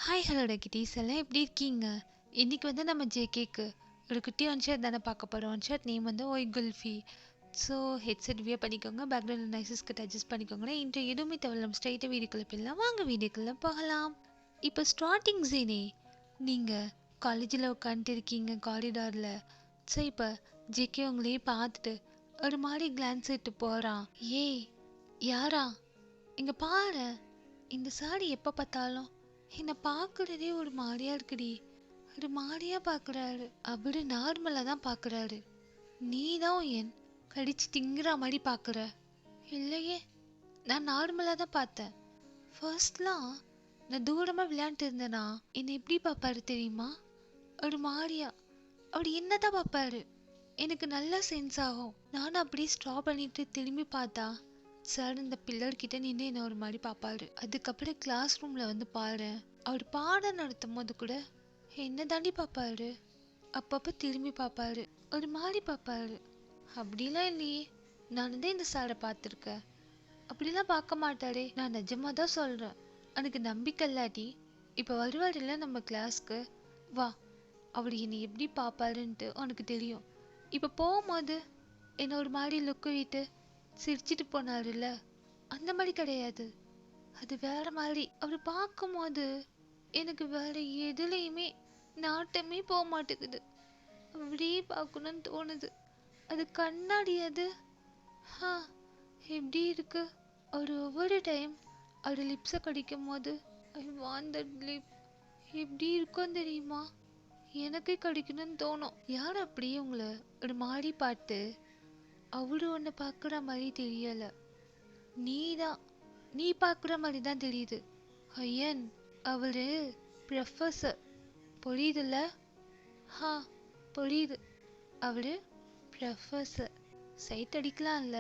Hi hello டக்கிட்டீஸ் எல்லாம் எப்படி இருக்கீங்க? இன்னைக்கு வந்து நம்ம ஜேகேக்கு ஒரு குட்டி ஒன்ஷாட் தானே பார்க்க போகிறோம். ஒன்ஷாட் நேம் வந்து ஒய் குல்ஃபி. ஸோ ஹெட்செட் வியூ பண்ணிக்கோங்க, பேக்ரவுண்ட் நாய்ஸஸ்க்கு அட்ஜஸ்ட் பண்ணிக்கோங்க. இன்று எதுவுமே தவிர நம்ம ஸ்ட்ரைட்டாக வீடியோக்குள்ளே போயிடலாம். வாங்க வீடியோக்குள்ளே போகலாம். இப்போ ஸ்டார்டிங் சீனே நீங்கள் காலேஜில் உட்காந்துட்டு இருக்கீங்க காரிடாரில். ஸோ இப்போ ஜேகே உங்களையே பார்த்துட்டு ஒரு மாதிரி கிளான்ஸ் இட்டு போகிறான். ஏய் யாரா இங்கே பாரு, இந்த சாரி எப்போ பார்த்தாலும் என்னை பார்க்குறதே ஒரு மாதிரியா இருக்குடி, ஒரு மாதிரியா பார்க்குறாரு. அப்படி நார்மலாக தான் பார்க்குறாரு. நீ தான் என் கடிச்சு திங்குற மாதிரி பார்க்குற. இல்லையே, நான் நார்மலாக தான் பார்த்தேன். ஃபர்ஸ்ட்லாம் நான் தூரமாக விளையாண்டுட்டு இருந்தேனா என்னை எப்படி பார்ப்பாரு தெரியுமா? ஒரு மாதிரியா அப்படி என்ன தான் பார்ப்பாரு. எனக்கு நல்லா சென்ஸ் ஆகும். நானும் அப்படியே ஸ்டாப் பண்ணிட்டு திரும்பி பார்த்தா சார் இந்த பில்லர் கிட்ட நின்று என்ன ஒரு மாதிரி பார்ப்பாரு. அதுக்கப்புறம் கிளாஸ் ரூம்ல வந்து பாரு, அவர் பாடம் நடத்தும் போது கூட என்ன தாண்டி பார்ப்பாரு. அப்பப்போ திரும்பி பார்ப்பாரு, ஒரு மாதிரி பார்ப்பாரு. அப்படிலாம் இல்லையே, நான் தான் இந்த சாரை பார்த்துருக்கேன். அப்படிலாம் பார்க்க மாட்டாரே. நான் நிஜமா தான் சொல்றேன். எனக்கு நம்பிக்கை இல்லாட்டி இப்போ வருவார் இல்லை நம்ம கிளாஸ்க்கு, வா அவர் என்னை எப்படி பார்ப்பாருன்ட்டு உனக்கு தெரியும். இப்போ போகும்போது என்ன ஒரு மாதிரி லுக்கு விட்டு சிரிச்சிட்டு போனாருல்ல, அந்த மாதிரி கிடையாது. அது வேற மாதிரி. அவர் பார்க்கும்போது எனக்கு வேற எதுலையுமே நாட்டமே போக மாட்டேங்குது. அப்படியே பார்க்கணும்னு தோணுது. அது கண்ணாடி அது எப்படி இருக்கு. அவர் ஒவ்வொரு டைம் அவர் லிப்ஸை கடிக்கும் போது ஐ வாண்ட் தட் லிப் எப்படி இருக்கும் தெரியுமா? எனக்கு கடிக்கணும்னு தோணும். யார் அப்படியே உங்களை ஒரு மாதிரி பார்த்து அவரு உன்னை பார்க்குற மாதிரி தெரியல. நீதான், நீ பார்க்குற மாதிரி தான் தெரியுது. ஐயன் அவரு ப்ரொஃபஸர், புரியுதுல்ல? ஹா புரியுது, அவரு ப்ரொஃபஸர். சைட் அடிக்கலாம்ல,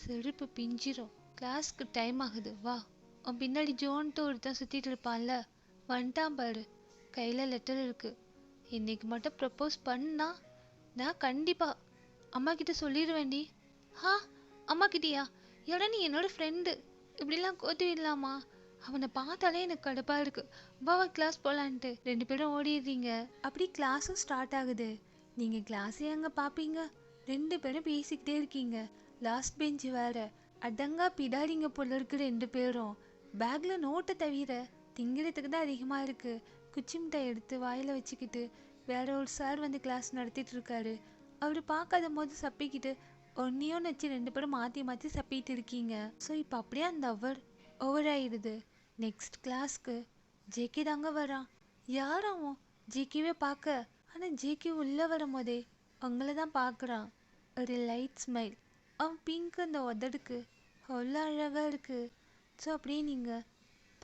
செருப்பு பிஞ்சிரும். கிளாஸ்க்கு டைம் ஆகுது, வா. உன் பின்னாடி ஜோன்ட்டு ஒருத்தன் சுற்றிட்டு இருப்பான்ல, வந்துட்டான் பாரு. கையில் லெட்டர் இருக்கு. இன்னைக்கு மட்டும் ப்ரப்போஸ் பண்ணா நான் கண்டிப்பா அம்மா கிட்ட சொல்லிடுவேண்டி. அம்மா கிட்டயா? எடா நீ என்னோட ஃப்ரெண்டு, இப்படிலாம் கோத்து விடலாமா? அவனை பார்த்தாலே எனக்கு கடுப்பா இருக்கு. வா கிளாஸ் போலான்ட்டு ரெண்டு பேரும் ஓடிடுறீங்க. அப்படி கிளாஸும் ஸ்டார்ட் ஆகுது. நீங்க கிளாஸே அங்க பாப்பீங்க, ரெண்டு பேரும் பேசிக்கிட்டே இருக்கீங்க. லாஸ்ட் பெஞ்ச் வேற. அடங்கா பிடாரிங்க போல இருக்கு ரெண்டு பேரும். பேக்ல நோட்டை தவிர திங்கிறதுக்கு தான் அதிகமா இருக்கு. குச்சி மிட்டாய் எடுத்து வாயில வச்சுக்கிட்டு வேற ஒரு சார் வந்து கிளாஸ் நடத்திட்டு இருக்காரு. அவர் பார்க்காத போது சப்பிக்கிட்டு ஒன்னையும் வச்சு ரெண்டு பேரும் மாற்றி மாற்றி சப்பிட்டு இருக்கீங்க. ஸோ இப்போ அப்படியே அந்த ஓவர் ஆயிடுது. நெக்ஸ்ட் கிளாஸ்க்கு ஜேகே தாங்க வரான். யாராவும் ஜேகேவே பார்க்க, ஆனால் ஜேகே உள்ளே வரும் போதே உங்களை தான் பார்க்குறான். ஒரு லைட் ஸ்மைல். அவன் பிங்க் அந்த உதடுக்கு அவ்வளோ அழகாக இருக்கு. ஸோ அப்படியே நீங்கள்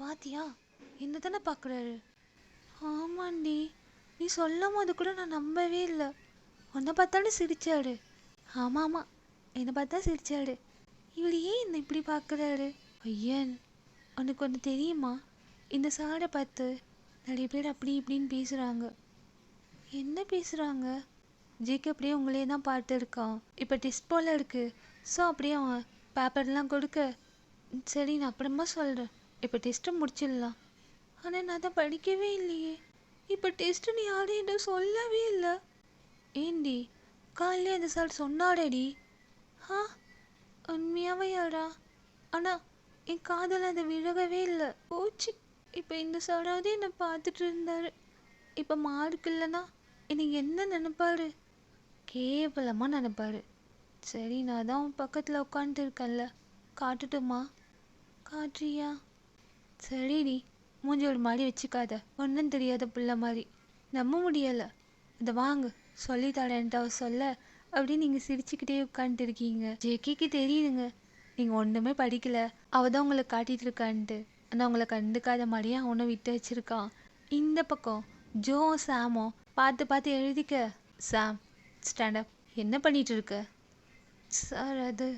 பாத்தியா என்ன தானே பார்க்குறாரு. ஆமாண்டி, நீ சொல்லும் போது கூட நான் நம்பவே இல்லை. உன்னை பார்த்தாலும் சிரிச்சாரு. ஆமாம் ஆமாம், என்னை பார்த்தா சிரிச்சாரு. இவர் ஏன் என்னை இப்படி பார்க்குறாரு? ஐயன் உனக்கு ஒன்று தெரியுமா? இந்த சாரை பார்த்து நிறைய பேர் அப்படி இப்படின்னு பேசுகிறாங்க. என்ன பேசுகிறாங்க? ஜேக்கு அப்படியே உங்களே தான் பார்த்து இருக்கான். இப்போ டெஸ்ட் போல் இருக்கு. ஸோ அப்படியே அவன் பேப்பர்லாம் கொடுக்க, சரி நான் அப்புறமா சொல்கிறேன், இப்போ டெஸ்ட்டை முடிச்சிடலாம். ஆனால் நான் தான் படிக்கவே இல்லையே. இப்போ டெஸ்ட்டுன்னு யாரும் என்ன சொல்லவே இல்லை. ஏண்டி காலையிலே அந்த சார் சொன்னாரடி? உண்மையாவே யாரா? ஆனால் என் காதில் அதை விழகவே இல்லை. போச்சு. இப்போ இந்த சாராவது என்னை பார்த்துட்டு இருந்தாரு. இப்போ மார்க் இல்லைன்னா எனக்கு என்ன நினைப்பாரு? கேவலமாக நினைப்பாரு. சரி நான் தான் உன் பக்கத்தில் உட்காந்துட்டு இருக்கேன்ல, காட்டுட்டுமா? காட்டுறியா? சரிடி, மூஞ்சி ஒரு மாதிரி வச்சுக்காத, ஒன்றும் தெரியாத பிள்ளை மாதிரி. நம்ப முடியலை. இதை வாங்க சொல்லி தரேன்ட்டு அவ சொல்ல அப்படியே நீங்கள் சிரிச்சுக்கிட்டே உட்காந்துட்டு இருக்கீங்க. ஜேகேக்கு தெரியுதுங்க நீங்கள் ஒன்றுமே படிக்கல, அவள் தான் உங்களை காட்டிகிட்டு இருக்கான்ட்டு. ஆனால் உங்களை கண்டுக்காத மாதிரியே அவனை விட்டு வச்சுருக்கான். இந்த பக்கம் ஜோ சாமோ பார்த்து பார்த்து எழுதிக்க. சாம் ஸ்டாண்டப். என்ன பண்ணிகிட்டு இருக்க? சார் அது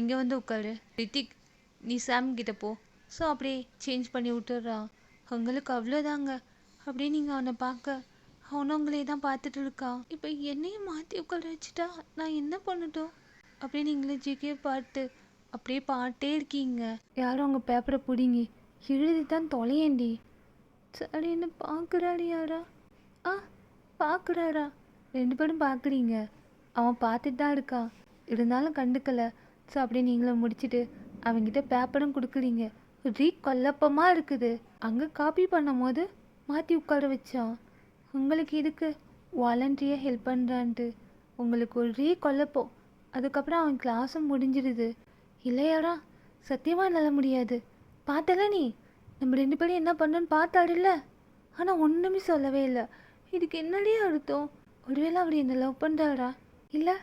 இங்கே வந்து உட்காரு. ரித்திக் நீ சாம் கிட்ட போ. ஸோ அப்படியே சேஞ்ச் பண்ணி விட்டுறான். உங்களுக்கு அவ்வளோதாங்க. அப்படியே நீங்கள் அவனை பார்க்க அவனும் உங்களே தான் பார்த்துட்டு இருக்கான். இப்போ என்னையும் மாற்றி உட்கார வச்சுட்டா நான் என்ன பண்ணட்டும்? அப்படியே நீங்களே ஜிகே பாட்டு அப்படியே பாட்டே இருக்கீங்க. யாரும் உங்கள் பேப்பரை பிடிங்கி எழுதி தான் தொலையேண்டி. சரி, என்ன பார்க்குறாரு யாரா? ஆ, பார்க்குறாரா? 2 பேரும் பார்க்குறீங்க. அவன் பார்த்துட்டு தான் இருக்கான். இருந்தாலும் கண்டுக்கல. ஸோ அப்படியே நீங்களும் முடிச்சுட்டு அவன்கிட்ட பேப்பரும் கொடுக்குறீங்க. ஒரே கொல்லப்பமாக இருக்குது. அங்கே காப்பி பண்ணும்போது மாற்றி உட்கார வச்சான். உங்களுக்கு இதுக்கு வாலண்டியாக ஹெல்ப் பண்ணுறான்ட்டு உங்களுக்கு ஒரே கொல்லப்போம். அதுக்கப்புறம் அவன் கிளாஸும் முடிஞ்சிடுது இல்லையாடா? சத்தியமாக என்னால் முடியாது. பார்த்தல நீ நம்ம 2 பேரும் என்ன பண்ணோன்னு பார்த்தாடுல்ல. ஆனால் ஒன்றுமே சொல்லவே இல்லை. இதுக்கு என்னடியே அர்த்தம்? ஒருவேளை அவர் என்ன லவ் பண்ணுறாரா? இல்லை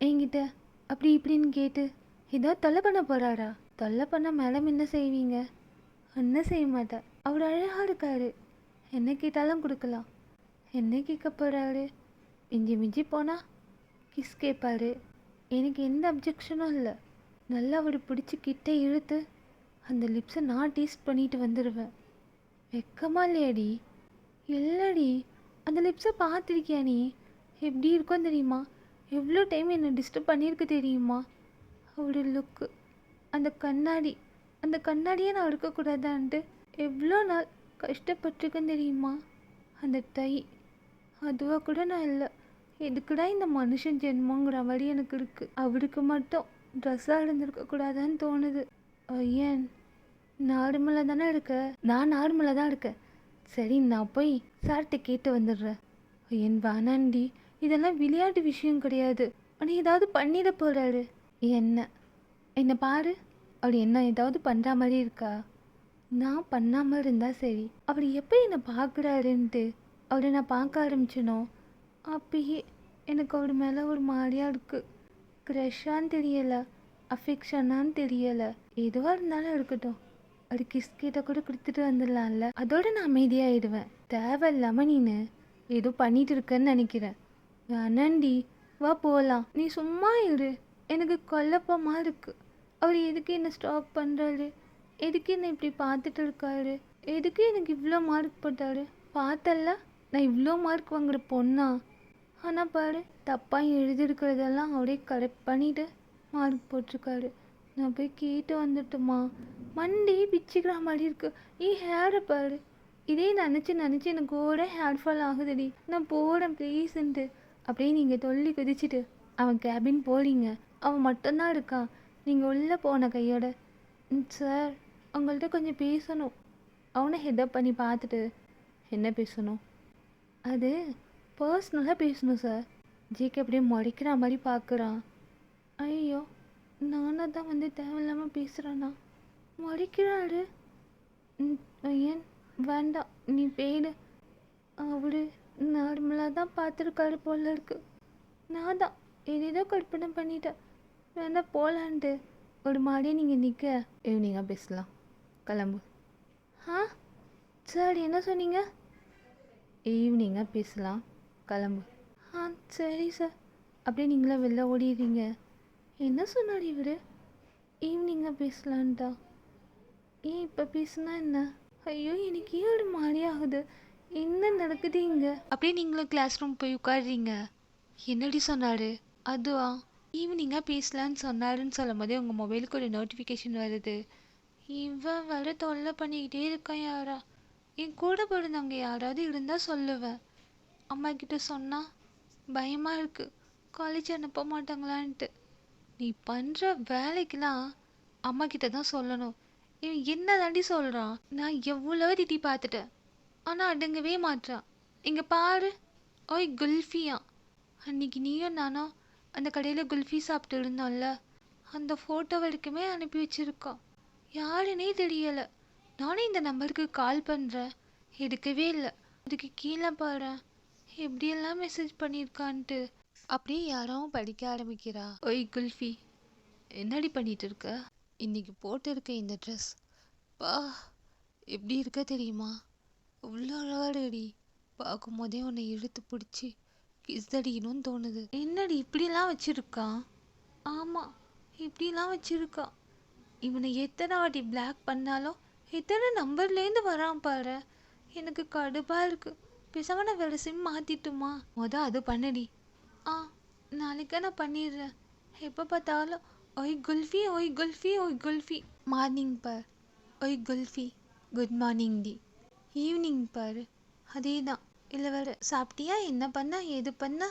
என்கிட்ட அப்படி இப்படின்னு கேட்டு ஏதோ தொல்லை பண்ண போகிறாரா? தொல்லை பண்ண மேடம் என்ன செய்வீங்க? ஒன்றும் செய்ய மாட்டார். அவர் அழகாக இருக்காரு. என்ன கேட்டாலும் கொடுக்கலாம். என்ன கேட்க போகிறாரு? மிஞ்சி மிஞ்சி போனால் கிஸ் கேட்பாரு. எனக்கு எந்த அப்ஜெக்ஷனும் இல்லை. நல்லா அவர் பிடிச்சி கிட்ட இழுத்து அந்த லிப்ஸை நான் டேஸ்ட் பண்ணிட்டு வந்துடுவேன். வெக்கமா இல்லையாடி? இல்லடி, அந்த லிப்ஸை பார்த்துருக்கியா நீ? எப்படி இருக்கும் தெரியுமா? எவ்வளோ டைம் என்னை டிஸ்டர்ப் பண்ணியிருக்கு தெரியுமா? அவரு லுக்கு, அந்த கண்ணாடி, அந்த கண்ணாடியே நான் இருக்கக்கூடாதான்ட்டு எவ்வளோ நாள் கஷ்டப்பட்டிருக்கேன் தெரியுமா? அந்த டை, அதுவாக கூட நான் இல்லை. எதுக்குடா இந்த மனுஷன் ஜென்மங்கிற மாதிரி எனக்கு இருக்குது. அவருக்கு மட்டும் ட்ரெஸ்ஸாக இருந்திருக்கக்கூடாதான்னு தோணுது. ஐயன், நார்மலாக தானே இருக்க? நான் நார்மலாக தான் இருக்கேன். சரி, நான் போய் சார்கிட்ட கேட்டு வந்துடுறேன். என் வேணாண்டி, இதெல்லாம் விளையாட்டு விஷயம் கிடையாது. ஆனால் ஏதாவது பண்ணிட போகிறாரு. என்னை பாரு, அவர் என்ன ஏதாவது பண்ணுற மாதிரி இருக்கா? நான் பண்ணாமல் இருந்தால் சரி. அவர் எப்போ என்னை பார்க்குறாருன்ட்டு அவரை நான் பார்க்க ஆரம்பிச்சனோ அப்பயே எனக்கு அவர் மேலே ஒரு மாதிரியாக இருக்குது. க்ரஷான்னு தெரியலை, அஃபெக்ஷனான்னு தெரியலை. எதுவாக இருந்தாலும் இருக்கட்டும், ஒரு கிஸ் கிட்ட கூட கொடுத்துட்டு வந்துடலாம்ல. அதோட நான் அமைதியாகிடுவேன். தேவையில்லாமல் நீனு ஏதோ பண்ணிட்டு இருக்கேன்னு நினைக்கிறேன். வேணாண்டி, வா போகலாம். நீ சும்மா இரு, எனக்கு குழப்பமாக இருக்குது. அவர் எதுக்கு என்னை ஸ்டாப் பண்ணுறாரு? எதுக்கு என்னை இப்படி பார்த்துட்டு இருக்காரு? எதுக்கு எனக்கு இவ்வளோ மார்க் போட்டாரு? பார்த்தல்ல, நான் இவ்வளோ மார்க் வாங்குற பொண்ணா? ஆனால் பாரு, தப்பாக எழுதிருக்கிறதெல்லாம் அவரே கரெக்ட் பண்ணிவிட்டு மார்க் போட்டிருக்காரு. நான் போய் கேட்டு வந்துட்டுமா? மண்டி பிச்சுக்கிற மாதிரி இருக்கு. ஹேரை பாரு, இதே நினச்சி எனக்கு கூட ஹேர் ஃபால் ஆகுதுடி. நான் போகிறேன் ப்ளீஸுன்ட்டு அப்படியே நீங்கள் தொல்லி குதிச்சுட்டு அவன் கேபின் போறீங்க. அவன் மட்டும்தான் இருக்கான். நீங்கள் உள்ளே போன கையோட, சார் உங்கள்கிட்ட கொஞ்சம் பேசணும். அவனை ஹெட்டப் பண்ணி பார்த்துட்டு, என்ன பேசணும்? அது பர்சனலாக பேசணும் சார். ஜேக்கு அப்படியே முறைக்கிற மாதிரி பார்க்குறான். ஐயோ, நானாக தான் வந்து தேவையில்லாமல் பேசுகிறேன்னா? முறைக்கிறாரு. ஏன் வேண்டாம், நீ போயிடு. அவரு நார்மலாக தான் பார்த்துருக்காரு போல இருக்கு. நான் தான் ஏதேதோ கற்பனை பண்ணிட்டேன். வேண்டாம் போகலான்ட்டு ஒரு மாதிரியே நீங்கள் நிற்க. ஈவினிங்காக பேசலாம், கிளம்பு. ஆ சார், என்ன சொன்னீங்க? ஈவினிங்காக பேசலாம், கிளம்பு. ஆ சரி சார். அப்படியே நீங்களே வெளில ஓடிடுறீங்க. என்ன சொன்னார் இவர்? ஈவினிங்காக பேசலான்ட்டா? ஏன் இப்போ பேசுனா என்ன? ஐயோ, எனக்கு ஏன் ஒரு மாதிரி ஆகுது. என்ன நடக்குது இங்கே? அப்படியே நீங்களும் கிளாஸ் ரூம் போய் உட்காடுறீங்க. என்னடி சொன்னார்? அதுவா, ஈவினிங்காக பேசலான்னு சொன்னாருன்னு சொல்லும் போதே உங்கள் மொபைலுக்கு ஒரு நோட்டிஃபிகேஷன் வருது. இவன் வர தொல்லை பண்ணிக்கிட்டே இருக்கான். யாரா? என் கூட பிறந்தவங்க யாராவது இருந்தால் சொல்லுவேன். அம்மா கிட்ட சொன்னால் பயமாக இருக்குது, காலேஜ் அனுப்ப மாட்டாங்களான்ட்டு. நீ பண்ணுற வேலைக்கெல்லாம் அம்மா கிட்ட தான் சொல்லணும். இவன் என்ன தாண்டி சொல்கிறான்? நான் எவ்வளோ திட்டி பார்த்துட்டேன், ஆனால் அடங்கவே மாட்டான். இங்கே பாரு, ஓய் குல்ஃபியா, அன்னைக்கு நீயும் நானும் அந்த கடையில் குல்ஃபி சாப்பிட்டு இருந்தோம்ல, அந்த ஃபோட்டோ வரைக்குமே அனுப்பி வச்சுருக்கான். யாருன்னே தெரியலை. நானும் இந்த நம்பருக்கு கால் பண்ணுறேன், எடுக்கவே இல்லை. அதுக்கு கீழே பாரு எப்படியெல்லாம் மெசேஜ் பண்ணியிருக்கான்ட்டு. அப்படியே யாரும் படிக்க ஆரம்பிக்கிறா. ஒய் குல்ஃபி, என்னடி பண்ணிட்டு இருக்க? இன்னைக்கு போட்டிருக்க இந்த ட்ரெஸ் பா எப்படி இருக்க தெரியுமா? இவ்வளோ அழகாடி. பார்க்கும் போதே உன்னை இழுத்து பிடிச்சி கிஸ்தடிக்கணும்னு தோணுது. என்னடி இப்படிலாம் வச்சிருக்கான்? ஆமாம், இப்படிலாம் வச்சிருக்கான். இவனை எத்தனை வாட்டி பிளாக் பண்ணாலும் எத்தனை நம்பர்லேருந்து வரான் பாரு. எனக்கு கடுப்பாக இருக்குது. பேசாம நான் வேறு சிம் மாற்றிட்டுமா? அது பண்ணுடி. ஆ, நாளைக்கே நான் பண்ணிடுறேன். எப்போ பார்த்தாலும் why kulfi, why kulfi, why kulfi. Morning பார், ஒய் குல்ஃபி, குட் மார்னிங் டி. ஈவினிங் பாரு, அதே தான். இல்லை வேற சாப்பிட்டியா, என்ன பண்ண, எது பண்ண?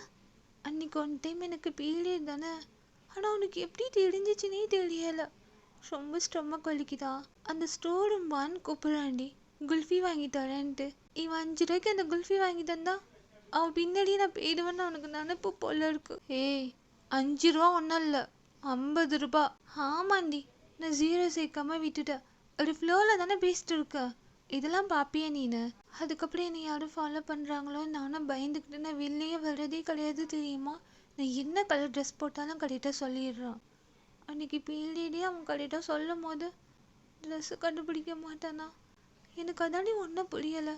அன்னைக்கு ஒன் டைம் எனக்கு பீரியட் தானே, ஆனால் உனக்கு எப்படி தெரிஞ்சிச்சுனே தெரியல. ரொம்ப ஸ்டொமக் வலிக்குதா? அந்த ஸ்டோர் ரூம்பான்னு கூப்பிட்றாண்டி, குல்ஃபி வாங்கி தரேன்ட்டு. இவன் 5 ரூபாய்க்கு அந்த குல்ஃபி வாங்கி தந்தா அவன் பின்னாடி நான் போயிடுவேன்னு அவனுக்கு நினப்பு போல இருக்கு. ஏய், 5 ரூபா ஒன்றும் இல்லை, 50 ரூபா. ஆமாண்டி, நான் ஜீரோ சேர்க்காம விட்டுட்டேன். ஒரு ஃப்ளோவில் தானே பேசிட்டு இருக்க, இதெல்லாம் பாப்பியா நீனு? அதுக்கப்புறம் என்னை யாரும் ஃபாலோ பண்ணுறாங்களோ நானும் பயந்துக்கிட்டு நான் வெளியே வர்றதே கிடையாது தெரியுமா? நான் என்ன கலர் ட்ரெஸ் போட்டாலும் கரெக்டாக சொல்லிடுறான். அன்னைக்கு பீரியடே அவன் கரெக்டாக சொல்லும் போது ட்ரெஸ்ஸு கண்டுபிடிக்க மாட்டானா? எனக்கு அதாண்டி ஒன்றும் புரியலை.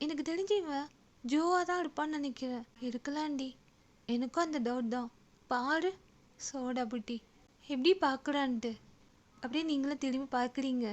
எனக்கு தெரிஞ்சு இவன் ஜோவாக தான் இருப்பான்னு நினைக்கிறேன். இருக்கலாண்டி, எனக்கும் அந்த டவுட் தான். பாரு சோடா புட்டி எப்படி பார்க்குறான்ட்டு. அப்படியே நீங்களும் திரும்பி பார்க்குறீங்க,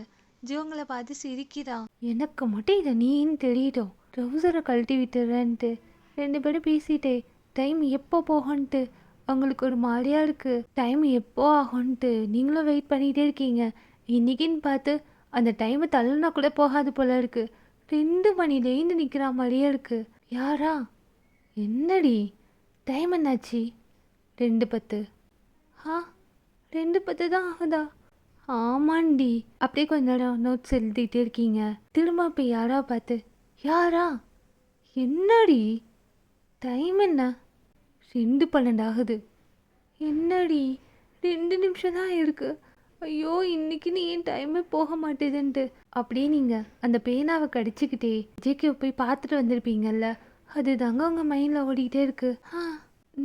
ஜோங்களை பார்த்து சிரிக்கிறான். எனக்கு மட்டும் இதை நீன்னு தெரியட்டும், ட்ரௌசரை கழட்டி விட்டுறேன்ட்டு 2 பேரும் பேசிட்டே டைம் எப்போ போகன்ட்டு அவங்களுக்கு ஒரு மாதிரியா இருக்கு. டைம் எப்போ ஆகும்ன்ட்டு நீங்களும் வெயிட் பண்ணிகிட்டே இருக்கீங்க. இன்னைக்குன்னு பார்த்து அந்த டைமை தள்ளுனா கூட போகாது போல இருக்கு. 2 மணிலேருந்து நிற்கிற மாதிரியே இருக்கு. யாரா? என்னடி டைம் என்னாச்சு? 2:10. ஆ, 2:10 தான் ஆகுதா? ஆமாண்டி. அப்படியே கொஞ்ச நேரம் நோட்ஸ் எழுதிட்டே இருக்கீங்க, திரும்ப போய் யாரா பார்த்து யாரா? என்னடி டைம் என்ன? 2:12 ஆகுது. என்னடி 2 நிமிஷம் தான் இருக்கு. ஐயோ, இன்னைக்குன்னு ஏன் டைமே போக மாட்டேதுன்ட்டு அப்படியே நீங்கள் அந்த பேனாவை கடிச்சிக்கிட்டே ஜேகே போய் பார்த்துட்டு வந்திருப்பீங்கல்ல, அது தாங்க உங்கள் மைண்டில் ஓடிக்கிட்டே இருக்கு.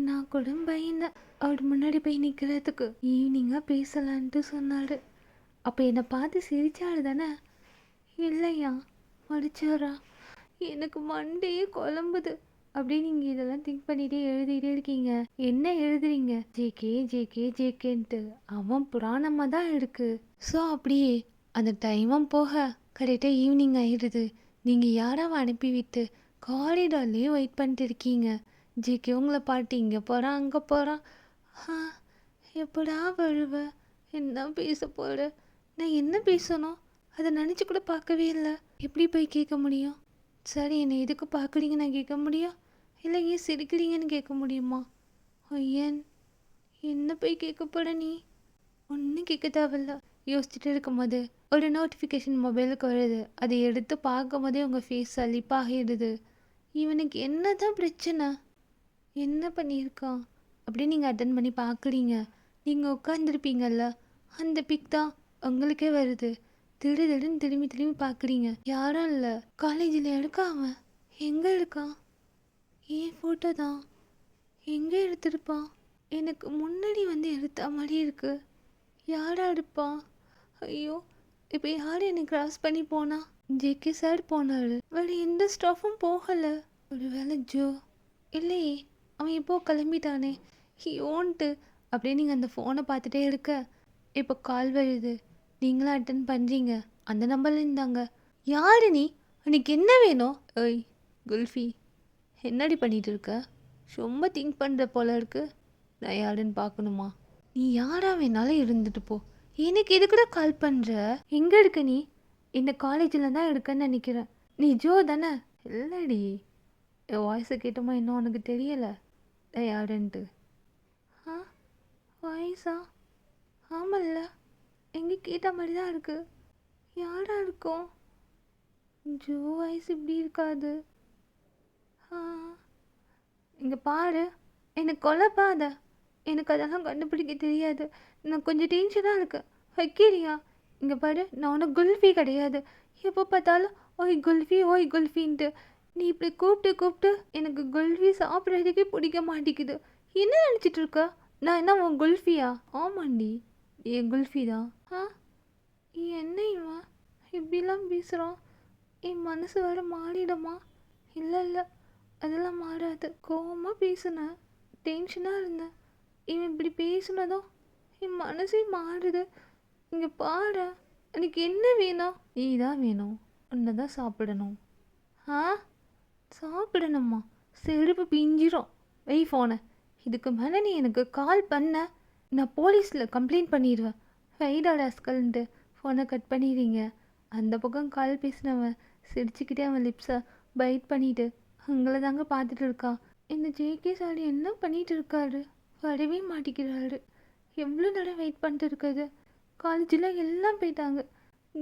நான் கூட பயந்தேன் அவர் முன்னாடி போய் நிற்கிறதுக்கு. ஈவினிங்காக பேசலான்ட்டு சொன்னார். அப்போ என்னை பார்த்து சிரிச்சாரு தானே? இல்லையா, மடிச்சாரா? எனக்கு மண்டையே குழம்புது. அப்படியே நீங்கள் இதெல்லாம் திங்க் பண்ணிகிட்டே எழுதிட்டே இருக்கீங்க. என்ன எழுதுறீங்க? ஜேகே ஜேகே ஜேகேன்ட்டு அவன் புராணமாக தான் இருக்கு. ஸோ அப்படியே அந்த டைமும் போக கரெக்டாக ஈவினிங் ஆயிடுது. நீங்கள் யாராவை அனுப்பி விட்டு காரிடார்லேயே வெயிட் பண்ணிட்டு இருக்கீங்க. ஜேகே உங்களை பாட்டு இங்கே போகிறான் அங்கே போகிறான். எப்படா வருவ, என்ன பேச போகிற? நான் என்ன பேசணும் அதை நினச்சி கூட பார்க்கவே இல்லை. எப்படி போய் கேட்க முடியும்? சரி, என்னை எதுக்கு பார்க்குறீங்க நான் கேட்க முடியும், இல்லை ஏன் சிரிக்கிறீங்கன்னு கேட்க முடியுமா? ஐயன், என்ன போய் கேட்க போகிற நீ? ஒன்றும் கேட்க தேவையில்ல. யோசிச்சுட்டு இருக்கும்போது ஒரு நோட்டிஃபிகேஷன் மொபைலுக்கு வருது. அதை எடுத்து பார்க்கும் போதே உங்கள் ஃபேஸ் சலிப்பாகிடுது. இவனுக்கு என்ன தான் பிரச்சனை, என்ன பண்ணியிருக்கான்? அப்படியே நீங்கள் அட்டன் பண்ணி பார்க்குறீங்க. நீங்கள் உட்காந்துருப்பீங்கல்ல, அந்த பிக் தான் உங்களுக்கே வருது. திடீர்னு திரும்பி திரும்பி பார்க்குறீங்க. யாரும் இல்லை, காலேஜில் இருக்கான். அவன் எங்கே இருக்கான்? ஏன் ஃபோட்டோ தான். எங்கே எடுத்திருப்பான்? எனக்கு முன்னாடி வந்து எடுத்த மாதிரி இருக்கு. யாரா இருப்பான்? ஐயோ, இப்போ யார் என்னை கிராஸ் பண்ணி போனா? ஜேகே சார் போனார், வேறு எந்த ஸ்டாஃபும் போகலை. ஒரு வேளை ஜோ? இல்லையே, அவன் எப்போ கிளம்பிட்டானே. யோன்ட்டு அப்படியே நீங்கள் அந்த ஃபோனை பார்த்துட்டே இருக்க இப்போ கால் வருது. நீங்களும் அட்டன் பண்ணுறீங்க. அந்த நம்பர்ல இருந்தாங்க. யாரு நீ? உனக்கு என்ன வேணும்? ஓய் குல்ஃபி, என்னடி பண்ணிட்டு இருக்க? ரொம்ப திங்க் பண்ணுற போல இருக்கு. நான் யாருன்னு பார்க்கணுமா? நீ யாரா வேணாலும் இருந்துட்டு போ, எனக்கு எதுக்கூட கால் பண்ணுற? எங்கே இருக்க நீ? இந்த காலேஜில் தான் இருக்கன்னு நினைக்கிறேன். நீ ஜோ தானே? இல்லடி, என் வாய்ஸை கேட்டோமா இன்னும் உனக்கு தெரியலை நான் யாருன்ட்டு? வாய்ஸா? ஆமல்ல, எங்கே கேட்ட மாதிரி தான் இருக்குது. யாரா இருக்கும்? ஜோ வாய்ஸ் இப்படி இருக்காது. இங்கே பாரு, எனக்கு கொலைப்பாத. எனக்கு அதெல்லாம் கண்டுபிடிக்க தெரியாது. நான் கொஞ்சம் டென்ஷனாக இருக்கேன். வைக்கிறியா? இங்கே பாரு, நான் உனக்கு குல்ஃபி கிடையாது. எப்போ பார்த்தாலும் ஓய் குல்ஃபி ஓய் குல்ஃபின்ட்டு நீ இப்படி கூப்பிட்டு கூப்பிட்டு எனக்கு குல்ஃபி சாப்பிட்றதுக்கே பிடிக்க மாட்டேங்குது. என்ன நினச்சிட்டு இருக்க? நான் என்ன உன் குல்ஃபியா? ஆமாண்டி, என் குல்ஃபி தான். என்ன இவன் இப்படிலாம் பேசுகிறான்? என் மனசு வேறு மாறிடுமா? இல்லை இல்லை, அதெல்லாம் மாறாது. கோவமாக பேசுனேன், டென்ஷனாக இருந்தேன். இவன் இப்படி பேசுனதும் என் மனசே மாறுது. இங்கே பாரு, எனக்கு என்ன வேணும்? நீ தான் வேணும், உன்னை தான் சாப்பிடணும். சாப்பிடணுமா? செருப்பு பிஞ்சிரும். வெய் ஃபோனை. இதுக்கு மேலே நீ எனக்கு கால் பண்ண, நான் போலீஸில் கம்ப்ளைண்ட் பண்ணிடுவேன். ஃபைடா ராஸ்கல்ன்ட்டு ஃபோனை கட் பண்ணிடுறீங்க. அந்த பக்கம் கால் பேசினவன் சிரிச்சுக்கிட்டே அவன் லிப்ஸை பைட் பண்ணிட்டு உங்களை தாங்க பார்த்துட்டு இருக்கா. இந்த ஜேகே சார் என்ன பண்ணிட்டு இருக்காரு, வரவே மாட்டேங்கிறாரு. எவ்வளோ நேரம் வெயிட் பண்ணிட்டு இருக்குது. காலேஜில் எல்லாம் போயிட்டாங்க,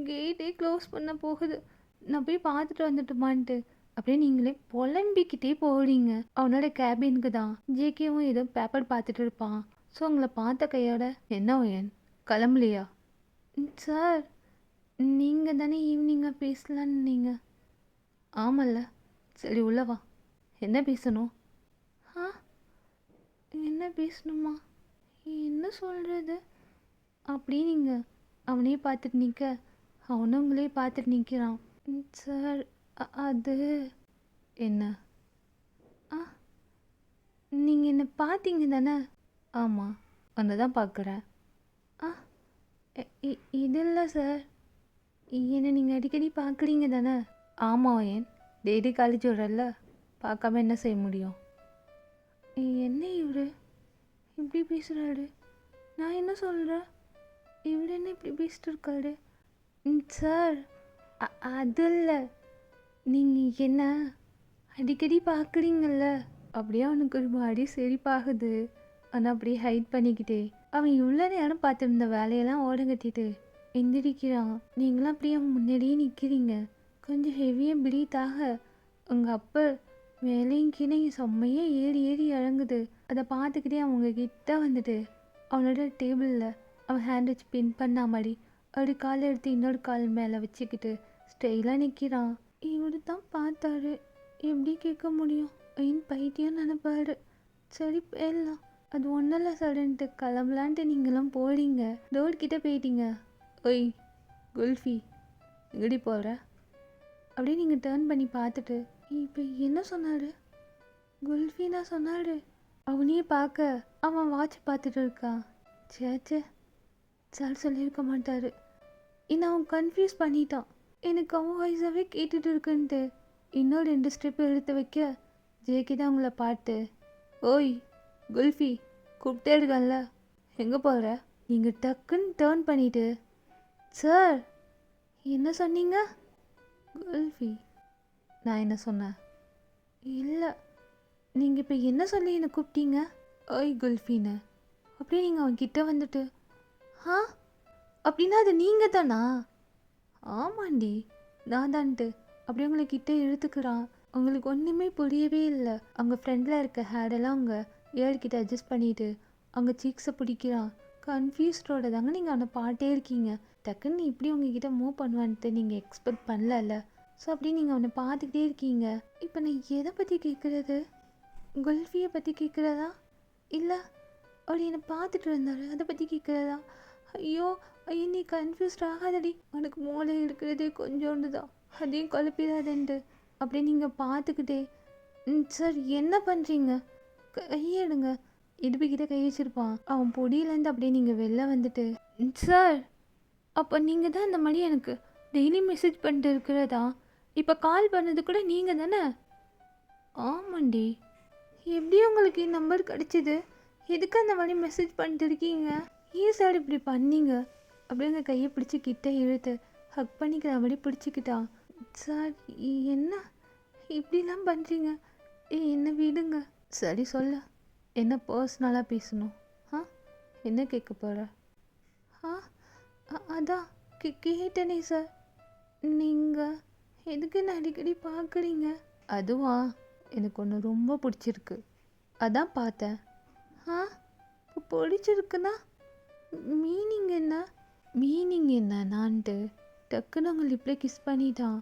கேட்டே க்ளோஸ் பண்ண போகுது. நான் போய் பார்த்துட்டு வந்துட்டுமான்ட்டு அப்படியே நீங்களே புலம்பிக்கிட்டே போகிறீங்க. அவனோட கேபினுக்கு தான். ஜேகேவும் ஏதோ பேப்பர் பார்த்துட்டு இருப்பான். ஸோ உங்களை பார்த்த கையோட என்ன ஒயன் கிளம்பலையா? சார் நீங்கள் தானே ஈவினிங்காக பேசலான்னு நீங்கள். ஆமல்ல, சரி உள்ளவா. என்ன பேசணும்? ஆ, என்ன பேசணுமா? என்ன சொல்கிறது? அப்படி நீங்கள் அவனே பார்த்துட்டு நிற்க அவனும் உங்களே பார்த்துட்டு நிற்கிறான். சார் அது என்ன? ஆ, நீங்கள் என்னை பார்த்தீங்க தானே? ஆமாம், ஒன்று தான் பார்க்குறேன். ஆ, இது இல்லை சார், என்னை நீங்கள் அடிக்கடி பார்க்குறீங்க தானே? ஆமாம் ஏன், டெய்லி காலேஜ் வரல, பார்க்காம என்ன செய்ய முடியும்? என்ன இவர் இப்படி பேசுகிறாரு? நான் என்ன சொல்கிறேன், இவர் என்ன இப்படி பேசிட்டு இருக்காரு? சார் அது இல்லை, நீங்கள் என்ன அடிக்கடி பார்க்குறீங்கல்ல. அப்படியே அவனுக்கு ஒரு மாதிரி சிரிப்பாகுது. ஆனால் அப்படியே ஹைட் பண்ணிக்கிட்டே அவன் இவ்வளோ நேரம் பார்த்துருந்த வேலையெல்லாம் ஓடங்கட்டிட்டு எந்திரிக்கிறான். நீங்களாம் அப்படியே அவன் முன்னாடியே நிற்கிறீங்க. கொஞ்சம் ஹெவியாக பிரீத் ஆக உங்கள் அப்பா மேலேயும் கீழே செம்மையாக ஏறி ஏறி இறங்குது. அதை பார்த்துக்கிட்டே அவங்க கிட்ட வந்துட்டு அவனோட டேபிளில் அவன் ஹேண்ட் வச்சு பின் பண்ண மாதிரி ஒரு காலை எடுத்து இன்னொரு கால் மேலே வச்சுக்கிட்டு ஸ்டைலாக நிற்கிறான். இவரு தான் பார்த்தாரு, எப்படி கேட்க முடியும்? ஐன் பைத்தியம் நினைப்பாரு. சரி போயிடலாம், அது ஒன்றும் இல்லை சார்ன்ட்டு கிளம்பலான்ட்டு நீங்களும் போகிறீங்க. டோர்கிட்ட போயிட்டீங்க. ஒய் குல்ஃபி, எங்கடி போகிற? அப்படியே நீங்கள் டேர்ன் பண்ணி பார்த்துட்டு இப்போ என்ன சொன்னார்? குல்ஃபின்னா சொன்னார். அவனையே பார்க்க அவன் வாட்ச் பார்த்துட்டு இருக்கான். சேச்சே, சார் சொல்லியிருக்க மாட்டார். இன்னும் அவன் கன்ஃபியூஸ் பண்ணிட்டான். எனக்கு அவன் வாய்ஸாகவே கேட்டுட்டு இருக்குன்ட்டு இன்னும் 2 ஸ்டெப் எடுத்து வைக்க ஜேகே தான் உங்களை பார்த்து, ஓய் குல்ஃபி கூப்பிட்டே இருக்கல, எங்கே போகிற? நீங்கள் டக்குன்னு டேர்ன் பண்ணிவிட்டு, சார் என்ன சொன்னீங்க? குல்ஃபி, நான் என்ன சொன்னேன்? இல்லை, நீங்கள் இப்போ என்ன சொல்லி என்னை கூப்பிட்டீங்க? ஓய் குல்ஃபின்னு. அப்படியே நீங்கள் அவன் கிட்டே வந்துட்டு, ஆ அப்படின்னா அது நீங்கள் தானா? ஆமாண்டி நான் தான்ட்டு அப்படியே உங்களை கிட்டே இழுத்துக்கிறான். உங்களுக்கு ஒன்றுமே புரியவே இல்லை. அவங்க ஃப்ரெண்டில் இருக்க ஹேடெல்லாம் அவங்க ஏர்கிட்ட அட்ஜஸ்ட் பண்ணிவிட்டு அவங்க சீக்ஸை பிடிக்கிறான். கன்ஃபியூஸ்டோட தாங்க நீங்கள் அவனை பாட்டே இருக்கீங்க. டக்குன்னு இப்படி உங்ககிட்ட மூவ் பண்ணுவான்ட்டு நீங்கள் எக்ஸ்பெக்ட் பண்ணல. ஸோ அப்படி நீங்கள் அவனை பார்த்துக்கிட்டே இருக்கீங்க. இப்போ நான் எதை பற்றி கேட்குறது? குல்ஃபியை பற்றி கேட்குறதா, இல்லை அவர் என்னை பார்த்துட்டு இருந்தார் அதை பற்றி கேட்குறதா? ஐயோ ஐயோ, நீ கன்ஃபியூஸ்ட் ஆகாதடி, உனக்கு மூளை இருக்கிறதே கொஞ்சோண்டு தான், அதையும் குழப்பிடாதேன்ட்டு அப்படியே நீங்கள் பார்த்துக்கிட்டே, சார் என்ன பண்ணுறீங்க? கையெடுங்க. இடுப்புக்கிட்ட கை வச்சிருப்பான். அவன் பொடியிலேருந்து அப்படியே நீங்கள் வெளில வந்துட்டு, சார் அப்போ நீங்கள் தான் இந்த மாதிரி எனக்கு டெய்லி மெசேஜ் பண்ணிட்டு இருக்கிறதா? இப்போ கால் பண்ணது கூட நீங்கள் தானே? ஆமாண்டி. எப்படி உங்களுக்கு என் நம்பர் கிடச்சிது? எதுக்கு அந்த மாதிரி மெசேஜ் பண்ணிட்டு இருக்கீங்க? ஏன் சார் இப்படி பண்ணீங்க? அப்படியே அந்த கையை பிடிச்சி கிட்ட இழுத்து ஹக் பண்ணிக்கிற மாதிரி பிடிச்சிக்கிட்டான். சார் என்ன இப்படிலாம் பண்ணுறீங்க? என்ன விடுங்க. சரி சொல்ல, என்ன பர்சனலாக பேசணும்? ஆ, என்ன கேட்க போகிற? ஆ, அதான் கேட்டனே சார். நீங்கள் எதுக்கு என்ன அடிக்கடி பார்க்குறீங்க? அதுவா, எனக்கு ஒன்று ரொம்ப பிடிச்சிருக்கு, அதான் பார்த்தேன். ஆ, பிடிச்சிருக்குன்னா மீனிங் என்ன? மீனிங் என்னன்னான்ட்டு டக்குன்னு அவங்க லிப்பில் கிஸ் பண்ணிட்டான்.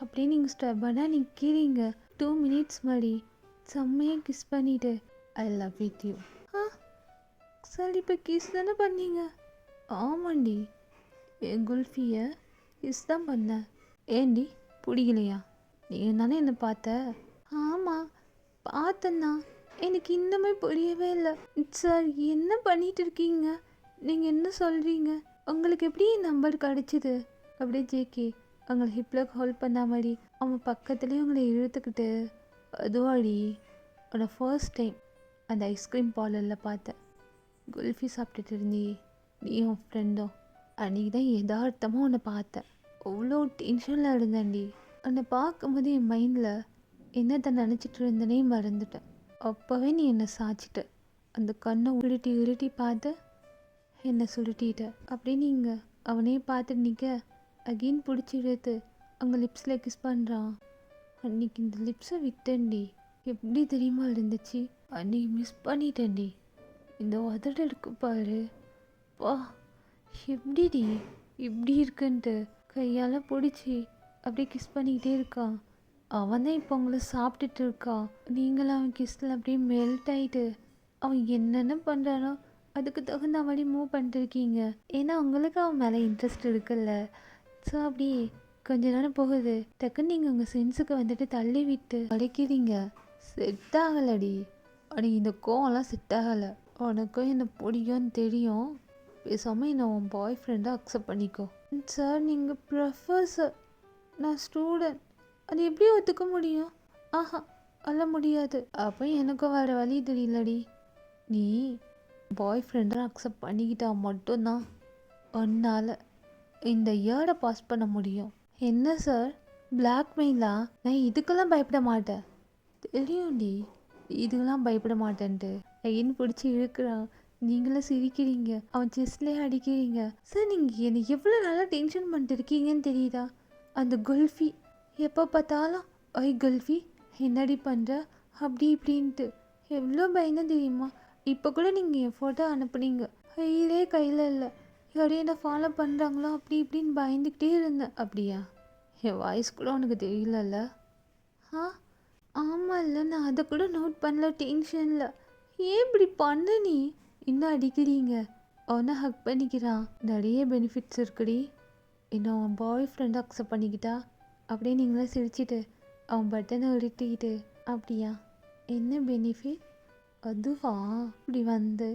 அப்படியே நீங்கள் ஸ்டெப்பாக நிற்கிறீங்க. 2 மினிட்ஸ் மாதிரி செம்மையாக கிஸ் பண்ணிவிட்டு ஐ லவ் வித் யூ. ஆ சரி, இப்போ கிஸ் தானே பண்ணீங்க? ஆமாண்டி, என் குல்ஃபியை கிஸ் தான் பண்ணேன். ஏண்டி பிடிக்கலையா? நீங்கள் தானே என்னை பார்த்த? ஆமாம் பார்த்தேன்னா, எனக்கு இன்னுமே புரியவே இல்லை. சார் என்ன பண்ணிட்டு இருக்கீங்க? நீங்கள் என்ன சொல்கிறீங்க? உங்களுக்கு எப்படி நம்பர் கிடச்சிது? அப்படியே ஜேகே அவங்களை ஹிப்பில் ஹோல்ட் பண்ண மாதிரி அவன் பக்கத்துலேயே அவங்களை இழுத்துக்கிட்டு, அதுவாடி உன்னோட ஃபர்ஸ்ட் டைம் அந்த ஐஸ்கிரீம் பார்லரில் பார்த்தேன். குல்ஃபி சாப்பிட்டுட்டு இருந்தீ நீ உன் ஃப்ரெண்டும். அன்றைக்கி தான் யதார்த்தமாக உன்னை பார்த்தேன். அவ்வளோ டென்ஷனில் இருந்தேன்டி. உன்னை பார்க்கும்போது என் மைண்டில் என்னத்தை நினச்சிட்டு இருந்தனே மறந்துட்டேன். அப்போவே நீ என்னை சாய்ச்சிட்ட. அந்த கண்ணை உருட்டி உருட்டி பார்த்து என்னை சுருட்டிட்ட. அப்படியே நீங்கள் அவனே பார்த்துட்டு நிற்க அகெயின் பிடிச்சி இழுத்து அவங்க லிப்ஸில் கிஸ் பண்ணுறான். அன்னைக்கு இந்த லிப்ஸை விட்டேன்டி. எப்படி தெரியுமா இருந்துச்சு? அன்னைக்கு மிஸ் பண்ணிட்டேன்டி. இந்த உதடு இருக்கு பாரு, வா எப்படிடி இப்படி இருக்குன்ட்டு கையால் பிடிச்சி அப்படியே கிஸ் பண்ணிக்கிட்டே இருக்கான். அவன் தான் இப்போ உங்களை சாப்பிட்டுட்டு இருக்கான். நீங்களும் அவன் கிஸ்ஸில் அப்படியே மெல்ட் ஆகிட்டு அவன் என்னென்ன பண்ணுறானோ அதுக்கு தகுந்த மாதிரி மூவ் பண்ணிட்டுருக்கீங்க. ஏன்னா உங்களுக்கு அவன் மேலே இன்ட்ரெஸ்ட் இருக்குல்ல. ஸோ அப்படி கொஞ்ச நேரம் போகுது, டக்குன்னு நீங்கள் உங்கள் சென்ஸுக்கு வந்துட்டு தள்ளி விட்டு அழைக்கிறீங்க. செட் ஆகலடி. அன்னைக்கு இந்த கோவம்லாம் செட் ஆகலை. உனக்கும் என்னை பிடிக்கும்னு தெரியும். பேசாமல் என்னை உன் பாய் ஃப்ரெண்டாக அக்செப்ட் பண்ணிக்கோ. சார் நீங்கள் ப்ரொஃபஸர், நான் ஸ்டூடெண்ட், அது எப்படி ஒத்துக்க முடியும்? ஆஹா, அல்ல முடியாது. அப்போ எனக்கும் வேறு வழி தெரியலடி. நீ பாய் ஃப்ரெண்டாக அக்செப்ட் பண்ணிக்கிட்டா மட்டும்தான் ஒன்னால் இந்த இயரை பாஸ் பண்ண முடியும். என்ன சார் பிளாக்மெயிலா? நான் இதுக்கெல்லாம் பயப்பட மாட்டேன். தெரியும்டி இதுக்கெல்லாம் பயப்பட மாட்டேன்ட்டு. ஐயன்னு பிடிச்சி இழுக்கிறான். நீங்களும் சிரிக்கிறீங்க, அவன் செஸ்ட்லேயே அடிக்கிறீங்க. சார் நீங்கள் என்னை எவ்வளோ நல்லா டென்ஷன் பண்ணிட்டு இருக்கீங்கன்னு தெரியுதா? அந்த குல்ஃபி எப்போ பார்த்தாலும் ஐ குல்ஃபி என்னடி பண்ணுற அப்படி இப்படின்ட்டு எவ்வளோ பயந்தேன் தெரியுமா? இப்போ கூட நீங்கள் என் ஃபோட்டோ அனுப்புனீங்க, கையிலே கையில் இல்லை, யாரையும் என்ன ஃபாலோ பண்ணுறாங்களோ அப்படி இப்படின்னு பயந்துக்கிட்டே இருந்தேன். அப்படியா? என் வாய்ஸ் கூட உனக்கு தெரியலல்ல? ஆ ஆமாம் இல்லை, நான் அதை கூட நோட் பண்ணல டென்ஷனில். ஏன் இப்படி பண்ண நீ? இன்னும் அடிக்கிறீங்க. அவனை ஹக் பண்ணிக்கிறான். நிறைய பெனிஃபிட்ஸ் இருக்குடி. இன்னும் அவன் பாய் ஃப்ரெண்டை அக்செப்ட் பண்ணிக்கிட்டா அப்படியே நீங்களே சிரிச்சிட்டு அவன் பட்டனை உருட்டிக்கிட்டு. அப்படியா? என்ன பெனிஃபிட்? அதுவா? இப்படி வந்து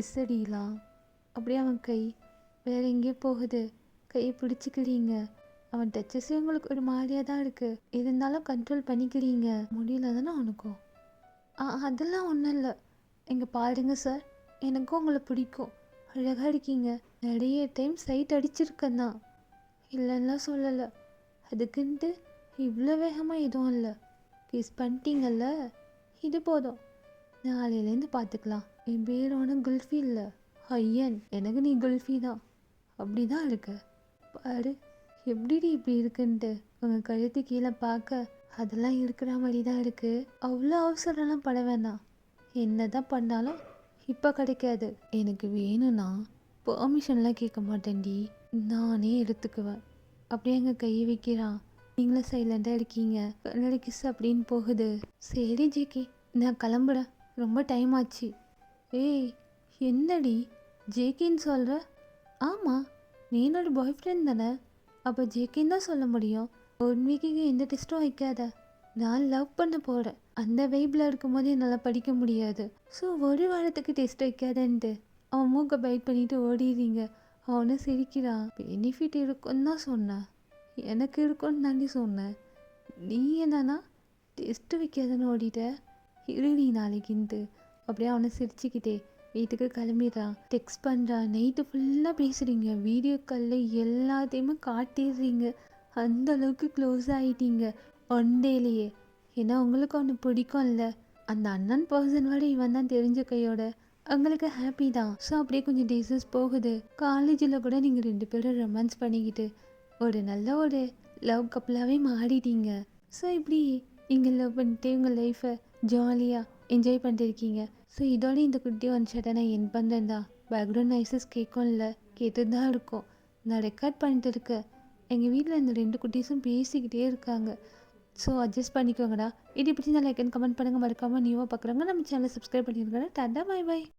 இசடிலாம் அப்படியே அவன் கை வேற எங்கேயோ போகுது. கையை பிடிச்சிக்கிறீங்க. அவன் டச்சஸே உங்களுக்கு ஒரு மாதிரியாக தான் இருக்குது. இருந்தாலும் கண்ட்ரோல் பண்ணிக்கிறீங்க. முடியல தானே உனக்கும்? அதெல்லாம் ஒன்றும் இல்லை. இங்கே பாருங்க சார், எனக்கும் உங்களை பிடிக்கும், அழகாக இருக்கீங்க. நிறைய டைம் சைட் அடிச்சிருக்கேன் தான், இல்லைன்னா சொல்லலை. அதுக்குன்ட்டு இவ்வளோ வேகமாக எதுவும் இல்லை. கிஸ் பண்ணிட்டீங்கல்ல, இது போதும். நாளையிலேருந்து பார்த்துக்கலாம். என் பேர் ஒன்றும் குல்ஃபி இல்லை, ஐயன். எனக்கு நீ குல்ஃபி தான். அப்படி தான் இருக்க பாரு. எப்படிடி இப்படி இருக்குன்ட்டு உங்கள் கழுத்து கீழே பார்க்க அதெல்லாம் இருக்கிற மாதிரி தான் இருக்குது. அவ்வளோ அவசரம்லாம் பட வேணாம். என்ன தான் பண்ணாலும் இப்போ கிடைக்காது. எனக்கு வேணும்னா பெர்மிஷன்லாம் கேட்க மாட்டேன்டி, நானே எடுத்துக்குவேன். அப்படியே எங்கள் கையை வைக்கிறான். நீங்களும் சைலண்டாக இருக்கீங்க. கண்ணாடி கிஸ் அப்படின்னு போகுது. சரி ஜேகே, நான் கிளம்புறேன், ரொம்ப டைம் ஆச்சு. ஏய் என்னடி ஜேகேன்னு சொல்கிற? ஆமாம், நீ என்னோட பாய் ஃப்ரெண்ட் தானே, அப்போ ஜேகேன்னு தான் சொல்ல முடியும். 1 வீக்குக்கு எந்த டெஸ்ட்டும் வைக்காத. நான் லவ் பண்ண போகிறேன். அந்த வைப்பில் இருக்கும்போது என்னால் படிக்க முடியாது. ஸோ 1 வாரத்துக்கு டெஸ்ட் வைக்காதன்ட்டு அவன் மூக்கை பைட் பண்ணிட்டு ஓடிடுறீங்க. அவனை சிரிக்கிறான். பெனிஃபிட் இருக்குன்னு தான் சொன்னேன், எனக்கு இருக்குன்னு தாண்டி சொன்னேன். நீ என்னன்னா டெஸ்ட்டு வைக்காதன்னு ஓடிட்ட. இருடி நாளைக்குன்ட்டு அப்படியே அவனை சிரிச்சுக்கிட்டே வீட்டுக்கு கிளம்பிடுறான். டெக்ஸ்ட் பண்ணுறான். நைட்டு ஃபுல்லாக பேசுகிறீங்க. வீடியோ காலில் எல்லாத்தையுமே காட்டிடுறீங்க. அந்த அளவுக்கு க்ளோஸ் ஆகிட்டீங்க 1 டேலேயே. ஏன்னா உங்களுக்கு ஒன்று பிடிக்கும்ல. அந்த அண்ணன் பர்சன் விட இவன் தான் தெரிஞ்ச கையோட உங்களுக்கு ஹாப்பி தான். ஸோ அப்படியே கொஞ்சம் டேஸஸ் போகுது. காலேஜில் கூட நீங்கள் 2 பேரும் ரொமான்ஸ் பண்ணிக்கிட்டு ஒரு நல்ல ஒரு லவ் கப்பலாகவே மாறிட்டீங்க. ஸோ இப்படி நீங்கள் லவ் பண்ணிட்டு உங்கள் லைஃப்பை ஜாலியாக என்ஜாய் பண்ணிட்டு இருக்கீங்க. ஸோ இதோட இந்த குட்டி ஒன் ஷாட்டை நான் என் பண்ணுறேன் தான். பேக்ரவுண்ட் நாய்ஸஸ் கேட்கும்ல, கேட்டு தான் இருக்கும். நான் ரெக்கார்ட் பண்ணிட்டு இருக்கேன். எங்கள் வீட்டில் இந்த 2 குட்டீஸும் பேசிக்கிட்டே இருக்காங்க. ஸோ அட்ஜஸ்ட் பண்ணிக்கோங்கடா. இது இப்படி நான் லைக் அண்ட் கமெண்ட் பண்ணுங்கள். மறக்காமல் நியூவாக பார்க்குறவங்க நம்ம சேனலை சப்ஸ்கிரைப் பண்ணிடுங்க. டாடா, பை பை.